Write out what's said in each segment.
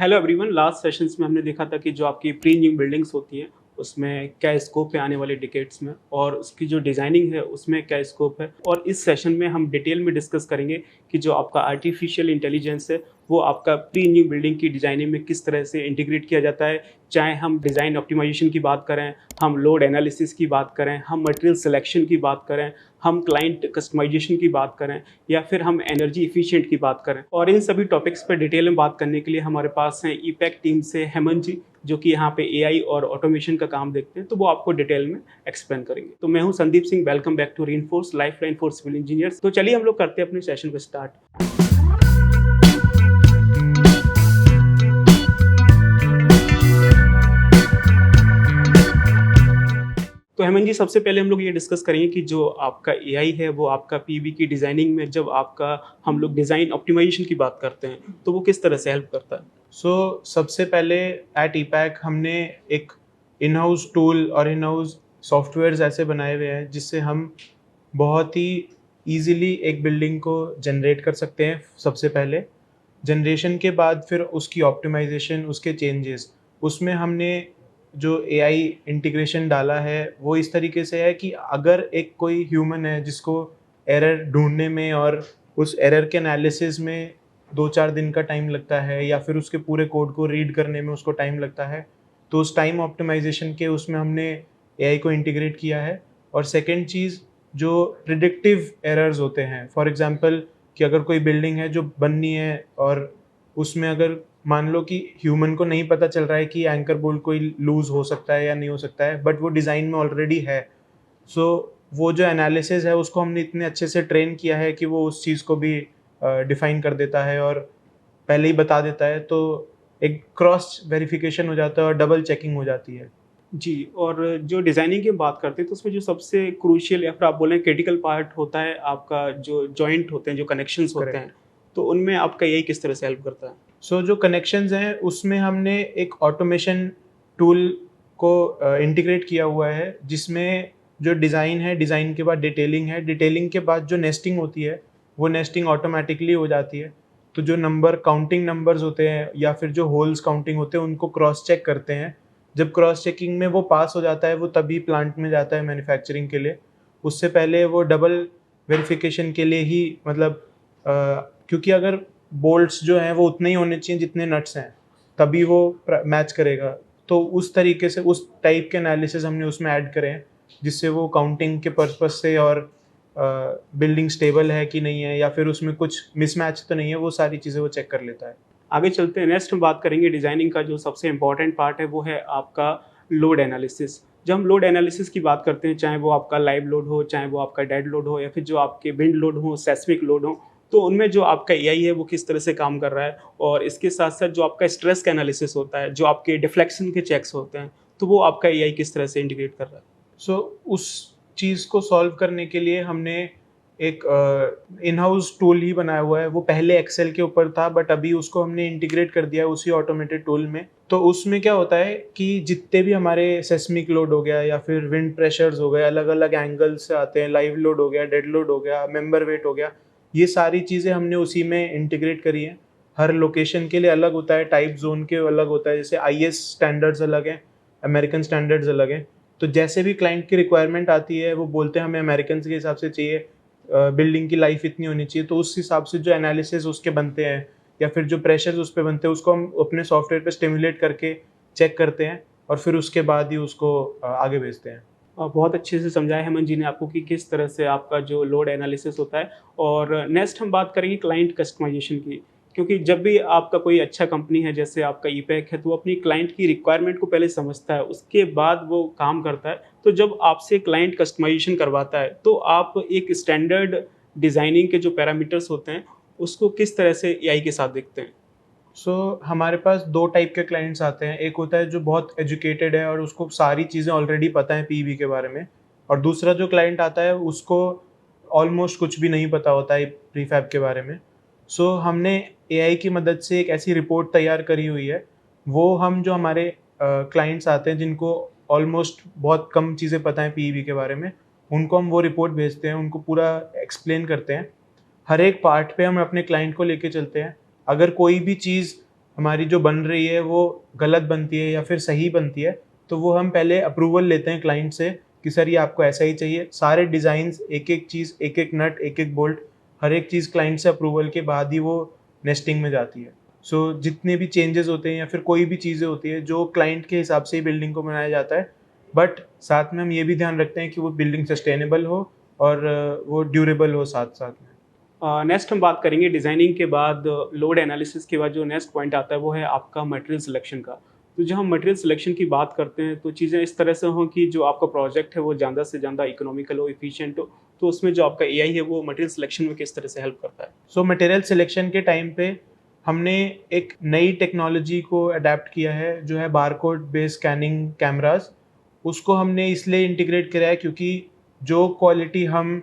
Hello everyone. Last sessions में हमने देखा था कि जो आपकी प्री इंजीनियरिंग बिल्डिंग्स होती हैं उसमें क्या स्कोप है आने वाले डिकेड्स में, और उसकी जो डिज़ाइनिंग है उसमें क्या स्कोप है। और इस सेशन में हम डिटेल में डिस्कस करेंगे कि जो आपका आर्टिफिशियल इंटेलिजेंस है वो आपका प्री इंजीनियरिंग बिल्डिंग की डिज़ाइनिंग में किस तरह से इंटीग्रेट किया जाता है। चाहे हम डिज़ाइन ऑप्टिमाइजेशन की बात करें, हम लोड एनालिसिस की बात करें, हम मटेरियल सिलेक्शन की बात करें, हम क्लाइंट कस्टमाइजेशन की बात करें, या फिर हम एनर्जी एफिशिएंट की बात करें। और इन सभी टॉपिक्स पर डिटेल में बात करने के लिए हमारे पास हैं ईपैक टीम से हेमंत जी, जो कि यहाँ पे एआई और ऑटोमेशन का काम देखते हैं, तो वो आपको डिटेल में एक्सप्लेन करेंगे। तो मैं हूँ Sandeep Singh, welcome back to reinforce lifeline for civil engineers. तो चलिए हम लोग करते हैं अपने सेशन को स्टार्ट। तो हेमंत जी, सबसे पहले हम लोग ये डिस्कस करेंगे कि जो आपका एआई है वो आपका पीवी की डिज़ाइनिंग में, जब आपका हम लोग डिज़ाइन ऑप्टिमाइजेशन की बात करते हैं तो वो किस तरह से हेल्प करता है। सबसे पहले एट ईपैक हमने एक इन हाउस टूल और इन हाउस सॉफ्टवेयर्स ऐसे बनाए हुए हैं जिससे हम बहुत ही इजीली एक बिल्डिंग को जनरेट कर सकते हैं। सबसे पहले जनरेशन के बाद फिर उसकी ऑप्टिमाइजेशन, उसके चेंजेस, उसमें हमने जो एआई इंटीग्रेशन डाला है वो इस तरीके से है कि अगर एक कोई ह्यूमन है जिसको एरर ढूंढने में और उस एरर के एनालिसिस में 2-4 दिन का टाइम लगता है, या फिर उसके पूरे कोड को रीड करने में उसको टाइम लगता है, तो उस टाइम ऑप्टिमाइजेशन के उसमें हमने एआई को इंटीग्रेट किया है। और सेकेंड चीज़, जो प्रिडिक्टिव एरर्स होते हैं, फॉर एग्जांपल कि अगर कोई बिल्डिंग है जो बननी है और उसमें अगर मान लो कि ह्यूमन को नहीं पता चल रहा है कि एंकर बोल्ट कोई लूज हो सकता है या नहीं हो सकता है, बट वो डिज़ाइन में ऑलरेडी है। सो वो जो एनालिसिस है उसको हमने इतने अच्छे से ट्रेन किया है कि वो उस चीज़ को भी डिफाइन कर देता है और पहले ही बता देता है, तो एक क्रॉस वेरिफिकेशन हो जाता है और डबल चेकिंग हो जाती है। जी, और जो डिज़ाइनिंग की बात करते हैं तो उसमें जो सबसे क्रूशियल या फिर आप बोलें क्रिटिकल पार्ट होता है आपका जो जॉइंट होते हैं, जो कनेक्शंस होते करेक्ट। हैं, तो उनमें आपका यही किस तरह से हेल्प करता है। जो कनेक्शंस हैं उसमें हमने एक ऑटोमेशन टूल को इंटीग्रेट किया हुआ है, जिसमें जो डिज़ाइन है, डिज़ाइन के बाद डिटेलिंग है, डिटेलिंग के बाद जो नेस्टिंग होती है वो नेस्टिंग ऑटोमेटिकली हो जाती है। तो जो नंबर काउंटिंग नंबर्स होते हैं या फिर जो होल्स काउंटिंग होते हैं उनको क्रॉस चेक करते हैं। जब क्रॉस चेकिंग में वो पास हो जाता है वो तभी प्लांट में जाता है मैन्युफैक्चरिंग के लिए। उससे पहले वो डबल वेरिफिकेशन के लिए ही, मतलब क्योंकि अगर बोल्ट्स जो हैं वो उतने ही होने चाहिए जितने नट्स हैं, तभी वो मैच करेगा। तो उस तरीके से उस टाइप के एनालिसिस हमने उसमें ऐड करे हैं, जिससे वो काउंटिंग के पर्पज से और बिल्डिंग स्टेबल है कि नहीं है या फिर उसमें कुछ मिसमैच तो नहीं है, वो सारी चीज़ें वो चेक कर लेता है। आगे चलते हैं, नेक्स्ट हम बात करेंगे डिज़ाइनिंग का जो सबसे इम्पोर्टेंट पार्ट है वो है आपका लोड एनालिसिस। जब हम लोड एनालिसिस की बात करते हैं, चाहे वो आपका लाइव लोड हो, चाहे वो आपका डेड लोड हो, या फिर जो आपके विंड लोड हो, सेस्मिक लोड हो, तो उनमें जो आपका एआई है वो किस तरह से काम कर रहा है। और इसके साथ साथ जो आपका स्ट्रेस का एनालिसिस होता है, जो आपके डिफ्लेक्शन के चेक्स होते हैं, तो वो आपका एआई किस तरह से इंटीग्रेट कर रहा है। उस चीज़ को सॉल्व करने के लिए हमने एक इन हाउस टूल ही बनाया हुआ है। वो पहले एक्सेल के ऊपर था, बट अभी उसको हमने इंटीग्रेट कर दिया है उसी ऑटोमेटेड टूल में। तो उसमें क्या होता है कि जितने भी हमारे सेस्मिक लोड हो गया या फिर विंड प्रेशर्स हो गए, अलग अलग एंगल से आते हैं, लाइव लोड हो गया, डेड लोड हो गया, मेंबर वेट हो गया, ये सारी चीज़ें हमने उसी में इंटीग्रेट करी हैं। हर लोकेशन के लिए अलग होता है, टाइप जोन के अलग होता है, जैसे आईएस स्टैंडर्ड्स अलग हैं, अमेरिकन स्टैंडर्ड्स अलग हैं। तो जैसे भी क्लाइंट की रिक्वायरमेंट आती है, वो बोलते हैं हमें अमेरिकन के हिसाब से चाहिए, बिल्डिंग की लाइफ इतनी होनी चाहिए, तो उस हिसाब से जो एनालिसिस उसके बनते हैं या फिर जो प्रेशर्स उस पर बनते हैं उसको हम अपने सॉफ्टवेयर पे स्टिमुलेट करके चेक करते हैं और फिर उसके बाद ही उसको आगे भेजते हैं। बहुत अच्छे से समझाया हेमंत जी ने आपको कि किस तरह से आपका जो लोड एनालिसिस होता है। और नेक्स्ट हम बात करेंगे क्लाइंट कस्टमाइजेशन की, क्योंकि जब भी आपका कोई अच्छा कंपनी है जैसे आपका ईपैक है, तो वो अपनी क्लाइंट की रिक्वायरमेंट को पहले समझता है, उसके बाद वो काम करता है। तो जब आपसे क्लाइंट कस्टमाइजेशन करवाता है तो आप एक स्टैंडर्ड डिज़ाइनिंग के जो पैरामीटर्स होते हैं उसको किस तरह से एआई के साथ देखते हैं। हमारे पास दो टाइप के क्लाइंट्स आते हैं। एक होता है जो बहुत एजुकेटेड है और उसको सारी चीज़ें ऑलरेडी पता है पीवी के बारे में, और दूसरा जो क्लाइंट आता है उसको ऑलमोस्ट कुछ भी नहीं पता होता है प्रीफैब के बारे में। हमने एआई की मदद से एक ऐसी रिपोर्ट तैयार करी हुई है। वो हम जो हमारे क्लाइंट्स आते हैं जिनको ऑलमोस्ट बहुत कम चीज़ें पता है पीवी के बारे में, उनको हम वो रिपोर्ट भेजते हैं, उनको पूरा एक्सप्लेन करते हैं। हर एक पार्ट पे हम अपने क्लाइंट को लेके चलते हैं। अगर कोई भी चीज़ हमारी जो बन रही है वो गलत बनती है या फिर सही बनती है, तो वो हम पहले अप्रूवल लेते हैं क्लाइंट से कि सर ये आपको ऐसा ही चाहिए। सारे डिज़ाइंस, एक-एक चीज़, एक-एक नट, एक-एक बोल्ट, हर एक चीज़ क्लाइंट से अप्रूवल के बाद ही वो नेस्टिंग में जाती है। सो जितने भी चेंजेस होते हैं या फिर कोई भी चीज़ें होती है जो क्लाइंट के हिसाब से ही बिल्डिंग को बनाया जाता है, बट साथ में हम ये भी ध्यान रखते हैं कि वो बिल्डिंग सस्टेनेबल हो और वो ड्यूरेबल हो साथ-साथ में। नेक्स्ट हम बात करेंगे डिज़ाइनिंग के बाद, लोड एनालिसिस के बाद जो नेक्स्ट पॉइंट आता है वो है आपका मटेरियल सिलेक्शन का। तो जब हम मटेरियल सिलेक्शन की बात करते हैं तो चीज़ें इस तरह से हों कि जो आपका प्रोजेक्ट है वो ज़्यादा से ज़्यादा इकोनॉमिकल हो, एफिशिएंट हो, तो उसमें जो आपका एआई है वो मटेरियल सिलेक्शन में किस तरह से हेल्प करता है? सो मटेरियल सिलेक्शन के टाइम पे हमने एक नई टेक्नोलॉजी को अडेप्ट किया है जो है बारकोड बेस्ड स्कैनिंग कैमरास। उसको हमने इसलिए इंटीग्रेट करा है क्योंकि जो क्वालिटी हम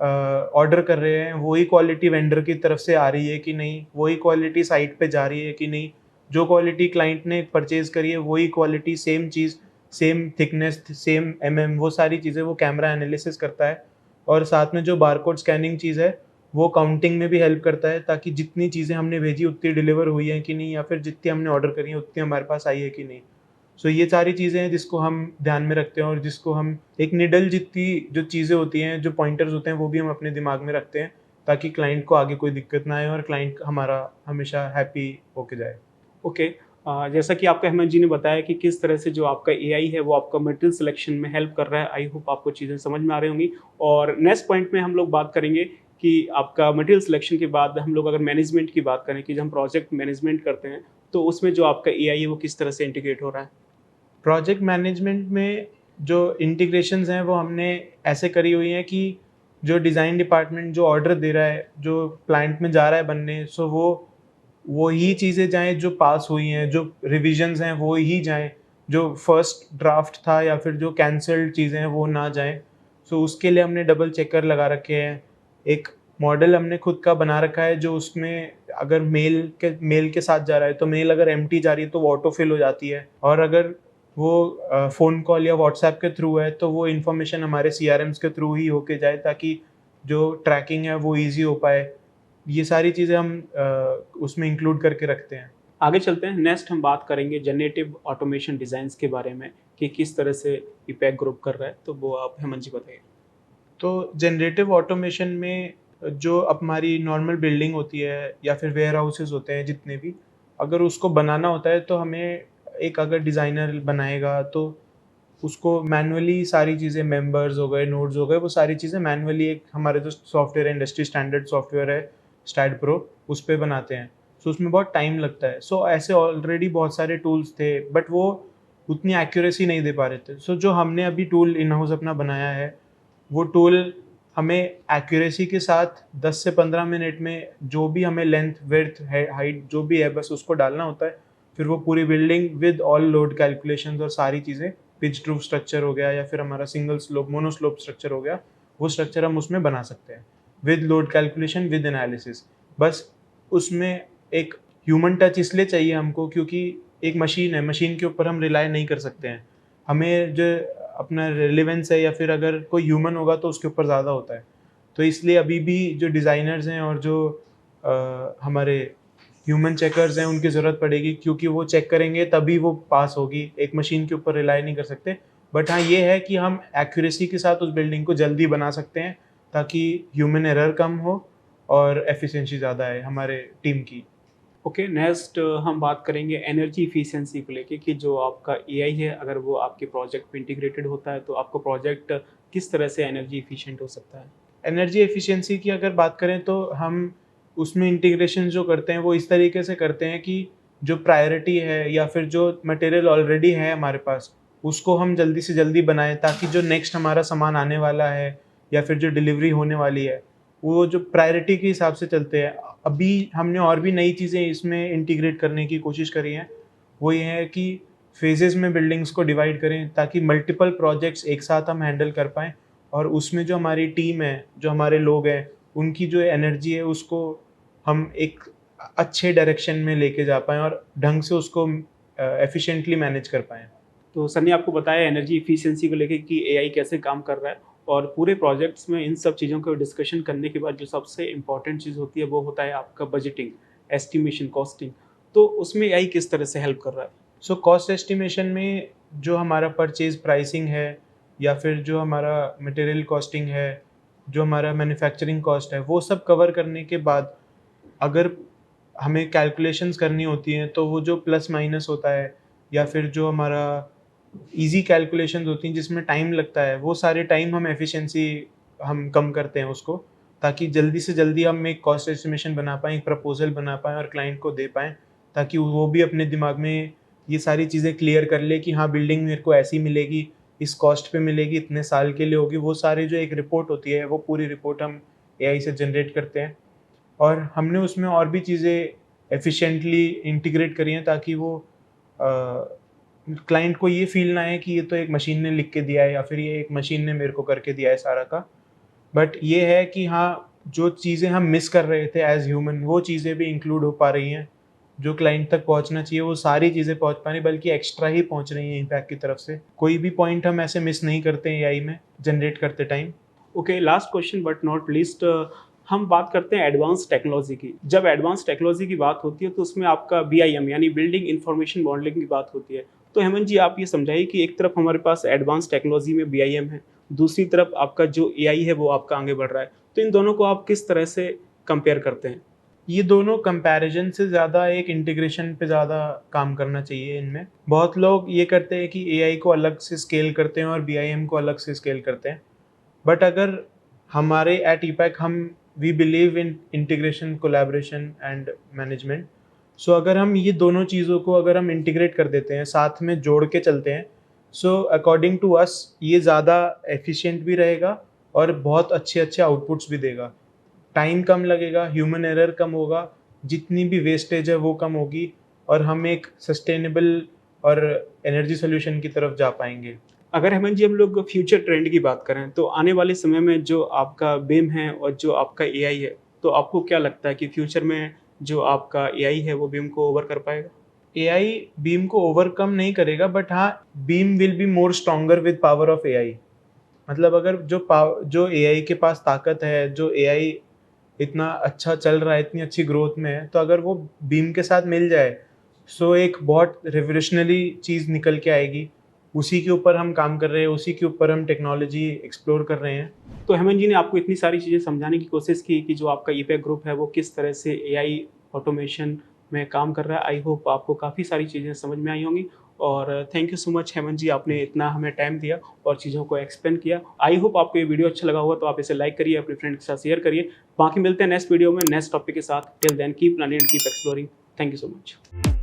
ऑर्डर कर रहे हैं वही क्वालिटी वेंडर की तरफ से आ रही है कि नहीं, वही क्वालिटी साइट पे जा रही है कि नहीं, जो क्वालिटी क्लाइंट ने परचेज करी है वही क्वालिटी, सेम चीज़, सेम थिकनेस, सेम वो सारी चीज़ें वो कैमरा एनालिसिस करता है। और साथ में जो बारकोड स्कैनिंग चीज़ है वो काउंटिंग में भी हेल्प करता है ताकि जितनी चीज़ें हमने भेजी उतनी डिलीवर हुई हैं कि नहीं, या फिर जितनी हमने ऑर्डर करी है उतनी हमारे पास आई है कि नहीं। सो ये सारी चीज़ें हैं जिसको हम ध्यान में रखते हैं और जिसको हम एक निडल जितनी जो चीज़ें होती हैं, जो पॉइंटर्स होते हैं, वो भी हम अपने दिमाग में रखते हैं ताकि क्लाइंट को आगे कोई दिक्कत ना आए और क्लाइंट हमारा हमेशा हैप्पी होके जाए। ओके। जैसा कि आपका अहमद जी ने बताया कि किस तरह से जो आपका एआई है वो आपका मटेरियल सिलेक्शन में हेल्प कर रहा है, आई होप आपको चीज़ें समझ में आ रही होंगी। और नेक्स्ट पॉइंट में हम लोग बात करेंगे कि आपका मटेरियल सिलेक्शन के बाद हम लोग अगर मैनेजमेंट की बात करें कि जब हम प्रोजेक्ट मैनेजमेंट करते हैं तो उसमें जो आपका एआई है वो किस तरह से इंटीग्रेट हो रहा है? प्रोजेक्ट मैनेजमेंट में जो इंटीग्रेशंस हैं वो हमने ऐसे करी हुई हैं कि जो डिज़ाइन डिपार्टमेंट जो ऑर्डर दे रहा है, जो प्लांट में जा रहा है बनने, सो वो ही चीज़ें जाएँ जो पास हुई हैं, जो रिविजन्स हैं वो ही जाएँ, जो फर्स्ट ड्राफ्ट था या फिर जो कैंसल्ड चीज़ें हैं वो ना जाएँ। सो उसके लिए हमने डबल चेकर लगा रखे हैं। एक मॉडल हमने खुद का बना रखा है जो उसमें अगर मेल के साथ जा रहा है तो मेल अगर एम्प्टी जा रही है तो वो ऑटो फिल हो जाती है, और अगर वो फ़ोन कॉल या व्हाट्सएप के थ्रू है तो वो इन्फॉर्मेशन हमारे सीआरएम्स के थ्रू ही होके जाए ताकि जो ट्रैकिंग है वो ईज़ी हो पाए। ये सारी चीज़ें हम उसमें इंक्लूड करके रखते हैं। आगे चलते हैं, नेक्स्ट हम बात करेंगे जनरेटिव ऑटोमेशन डिज़ाइंस के बारे में कि किस तरह से ईपैक ग्रुप कर रहा है, तो वो आप हेमंत जी बताइए। तो जनरेटिव ऑटोमेशन में जो अब हमारी नॉर्मल बिल्डिंग होती है या फिर वेयर हाउसेस होते हैं जितने भी, अगर उसको बनाना होता है तो हमें एक अगर डिज़ाइनर बनाएगा तो उसको मैनुअली सारी चीज़ें, मेंबर्स हो गए, नोड्स हो गए, वो सारी चीज़ें मैनुअली एक हमारे जो सॉफ्टवेयर है, इंडस्ट्री स्टैंडर्ड सॉफ्टवेयर है स्टैड प्रो, उस पे बनाते हैं। सो उसमें बहुत टाइम लगता है। सो ऐसे ऑलरेडी बहुत सारे टूल्स थे बट वो उतनी एक्यूरेसी नहीं दे पा रहे थे। सो जो हमने अभी टूल इन हाउस अपना बनाया है, वो टूल हमें एक्यूरेसी के साथ 10 से 15 मिनट में जो भी हमें लेंथ, विड्थ, हाइट जो भी है बस उसको डालना होता है। फिर वो पूरी building with all load calculations और सारी चीज़ें, पिच रूफ स्ट्रक्चर हो गया या फिर हमारा single slope, mono slope structure हो गया, वो स्ट्रक्चर हम उसमें बना सकते हैं with load calculation, with analysis. बस उसमें एक ह्यूमन टच इसलिए चाहिए हमको क्योंकि एक मशीन है, मशीन के ऊपर हम रिलाई नहीं कर सकते हैं। हमें जो अपना रेलेवेंस है या फिर अगर कोई ह्यूमन होगा तो उसके ऊपर ज़्यादा होता है। तो इसलिए अभी भी जो डिज़ाइनर्स हैं और जो हमारे ह्यूमन चेकर्स हैं उनकी ज़रूरत पड़ेगी क्योंकि वो चेक करेंगे तभी वो पास होगी। एक मशीन के ऊपर रिलाई नहीं कर सकते। बट हाँ, ये है कि हम एक्यूरेसी के साथ उस बिल्डिंग को जल्दी बना सकते हैं ताकि ह्यूमन एरर कम हो और एफिशिएंसी ज़्यादा है हमारे टीम की। ओके, नेक्स्ट हम बात करेंगे एनर्जी इफिशिएंसी को लेके कि जो आपका एआई है अगर वो आपके प्रोजेक्ट में इंटीग्रेटेड होता है तो आपका प्रोजेक्ट किस तरह से एनर्जी इफिशिएंट हो सकता है? एनर्जी एफिशिएंसी की अगर बात करें तो हम उसमें इंटीग्रेशन जो करते हैं वो इस तरीके से करते हैं कि जो प्रायोरिटी है या फिर जो मटेरियल ऑलरेडी है हमारे पास, उसको हम जल्दी से जल्दी बनाएं ताकि जो नेक्स्ट हमारा सामान आने वाला है या फिर जो डिलीवरी होने वाली है वो जो प्रायोरिटी के हिसाब से चलते हैं। अभी हमने और भी नई चीज़ें इसमें इंटीग्रेट करने की कोशिश करी हैं। वो ये है कि फेजेस में बिल्डिंग्स को डिवाइड करें ताकि मल्टीपल प्रोजेक्ट्स एक साथ हम हैंडल कर पाएँ और उसमें जो हमारी टीम है, जो हमारे लोग हैं, उनकी जो एनर्जी है उसको हम एक अच्छे डायरेक्शन में लेके जा पाएँ और ढंग से उसको एफिशिएंटली मैनेज कर पाएँ। तो सर ने आपको बताया एनर्जी इफिशिएंसी को लेके कि एआई कैसे काम कर रहा है, और पूरे प्रोजेक्ट्स में इन सब चीज़ों को डिस्कशन करने के बाद जो सबसे इम्पोर्टेंट चीज़ होती है वो होता है आपका बजटिंग, एस्टिमेशन, कॉस्टिंग। तो उसमें एआई किस तरह से हेल्प कर रहा है? सो कॉस्ट एस्टिमेशन में जो हमारा परचेज प्राइसिंग है या फिर जो हमारा मटेरियल कॉस्टिंग है, जो हमारा मैन्युफैक्चरिंग कॉस्ट है, वो सब कवर करने के बाद अगर हमें कैलकुलेशंस करनी होती हैं तो वो जो प्लस माइनस होता है या फिर जो हमारा इजी कैलकुलेशंस होती हैं जिसमें टाइम लगता है, वो सारे टाइम हम एफिशिएंसी हम कम करते हैं उसको, ताकि जल्दी से जल्दी हम एक कॉस्ट एस्टिमेशन बना पाएँ, एक प्रपोजल बना पाएँ और क्लाइंट को दे पाएँ, ताकि वो भी अपने दिमाग में ये सारी चीज़ें क्लियर कर ले कि हाँ, बिल्डिंग मेरे को ऐसी मिलेगी, इस कॉस्ट पे मिलेगी, इतने साल के लिए होगी। वो सारी जो एक रिपोर्ट होती है, वो पूरी रिपोर्ट हम एआई से जनरेट करते हैं और हमने उसमें और भी चीज़ें एफिशिएंटली इंटीग्रेट करी हैं ताकि वो क्लाइंट को ये फील ना आए कि ये तो एक मशीन ने लिख के दिया है या फिर ये एक मशीन ने मेरे को करके दिया है सारा का। बट ये है कि हाँ, जो चीज़ें हम मिस कर रहे थे एज ह्यूमन, वो चीज़ें भी इंक्लूड हो पा रही हैं। जो क्लाइंट तक पहुंचना चाहिए वो सारी चीज़ें पहुंच पा रही, बल्कि एक्स्ट्रा ही पहुंच रही हैं इम्पैक्ट की तरफ से। कोई भी पॉइंट हम ऐसे मिस नहीं करते हैं एआई में जनरेट करते time. Okay, last question but not least, हम बात करते हैं एडवांस टेक्नोलॉजी की। जब एडवांस टेक्नोलॉजी की बात होती है तो उसमें आपका बीआईएम यानी बिल्डिंग इंफॉर्मेशन मॉडलिंग की बात होती है। तो हेमंत जी, आप ये समझाइए कि एक तरफ हमारे पास एडवांस टेक्नोलॉजी में बीआईएम है, दूसरी तरफ आपका जो एआई है वो आपका आगे बढ़ रहा है, तो इन दोनों को आप किस तरह से कंपेयर करते हैं? ये दोनों कंपैरिजन से ज़्यादा एक इंटीग्रेशन पे ज़्यादा काम करना चाहिए इनमें। बहुत लोग ये करते हैं कि एआई को अलग से स्केल करते हैं और बीआईएम को अलग से स्केल करते हैं। बट अगर हमारे एट ईपैक हम we believe in integration, collaboration and management. So अगर हम ये दोनों चीज़ों को अगर हम इंटीग्रेट कर देते हैं, साथ में जोड़ के चलते हैं, सो अकॉर्डिंग टू अस ये ज़्यादा एफिशिएंट भी रहेगा और बहुत अच्छे अच्छे आउटपुट्स भी देगा। टाइम कम लगेगा, ह्यूमन एरर कम होगा, जितनी भी वेस्टेज है वो कम होगी और हम एक सस्टेनेबल और एनर्जी सोल्यूशन की तरफ जा पाएंगे। अगर हेमंत जी हम लोग फ्यूचर ट्रेंड की बात करें तो आने वाले समय में जो आपका बीम है और जो आपका एआई है, तो आपको क्या लगता है कि फ्यूचर में जो आपका एआई है वो बीम को ओवर कर पाएगा? एआई बीम को ओवरकम नहीं करेगा, बट हाँ, beam will be more stronger with power of AI. मतलब अगर जो एआई के पास ताकत है, जो एआई इतना अच्छा चल रहा है, इतनी अच्छी ग्रोथ में है, तो अगर वो बीम के साथ मिल जाए, सो एक बहुत रिवोल्यूशनरी चीज़ निकल के आएगी। उसी के ऊपर हम काम कर रहे हैं, उसी के ऊपर हम टेक्नोलॉजी एक्सप्लोर कर रहे हैं। तो हेमंत जी ने आपको इतनी सारी चीज़ें समझाने की कोशिश की कि जो आपका ईपैक ग्रुप है वो किस तरह से एआई ऑटोमेशन में काम कर रहा है। आई होप आपको काफ़ी सारी चीज़ें समझ में आई होंगी और thank you so much Hemant ji, आपने इतना हमें टाइम दिया और चीज़ों को एक्सप्लेन किया। आई होप आपको ये वीडियो अच्छा लगा होगा, तो आप इसे लाइक करिए, अपने फ्रेंड के साथ शेयर करिए। बाकी मिलते हैं नेक्स्ट वीडियो में नेक्स्ट टॉपिक के साथ। Till then keep learning and keep exploring. Thank you so much.